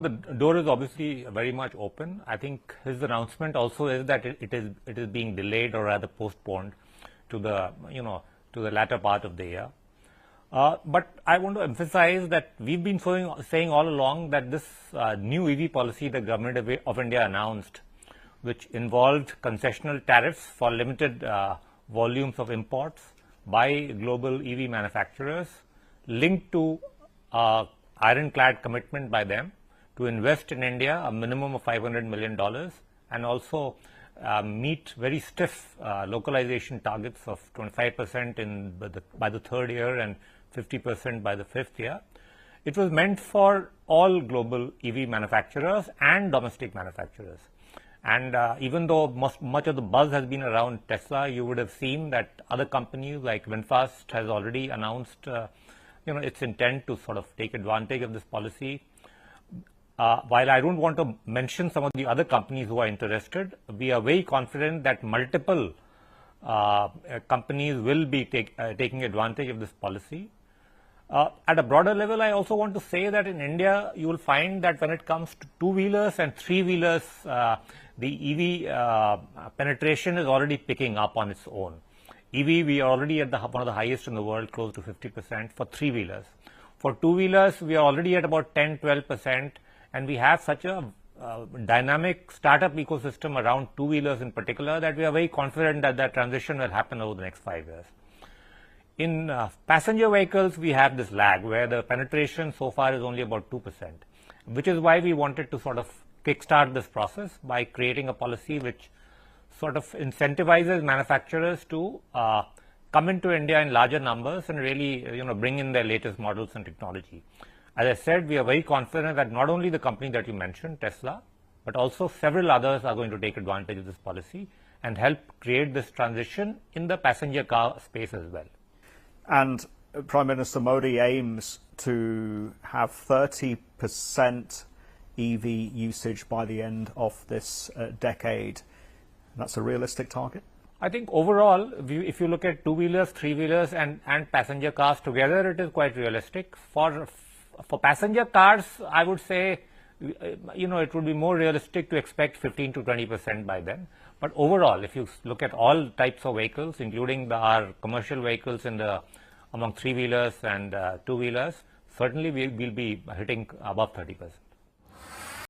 The door is obviously very much open. I think his announcement also is that it is being delayed or rather postponed to the to the latter part of the year. But I want to emphasize that we've been saying all along that this new EV policy the government of India announced, which involved concessional tariffs for limited volumes of imports by global EV manufacturers, linked to ironclad commitment by them to invest in India a minimum of $500 million and also meet very stiff localization targets of 25% by the third year and 50% by the fifth year. It was meant for all global EV manufacturers and domestic manufacturers. And even though much of the buzz has been around Tesla, you would have seen that other companies like VinFast has already announced its intent to sort of take advantage of this policy. While I don't want to mention some of the other companies who are interested, we are very confident that multiple companies will be taking advantage of this policy. At a broader level, I also want to say that in India, you will find that when it comes to two-wheelers and three-wheelers, the EV penetration is already picking up on its own. EV, we are already at one of the highest in the world, close to 50% for three-wheelers. For two-wheelers, we are already at about 10-12%. And we have such a dynamic startup ecosystem around two-wheelers in particular that we are very confident that that transition will happen over the next 5 years. In passenger vehicles, we have this lag where the penetration so far is only about 2%, which is why we wanted to sort of kickstart this process by creating a policy which sort of incentivizes manufacturers to come into India in larger numbers and really bring in their latest models and technology. As I said, we are very confident that not only the company that you mentioned, Tesla, but also several others are going to take advantage of this policy and help create this transition in the passenger car space as well. And Prime Minister Modi aims to have 30% EV usage by the end of this decade. That's a realistic target? I think overall, if you look at two-wheelers, three-wheelers and passenger cars together, it is quite realistic. For passenger cars, I would say, it would be more realistic to expect 15 to 20% by then. But overall, if you look at all types of vehicles, including our commercial vehicles among three-wheelers and two-wheelers, certainly we'll be hitting above 30%.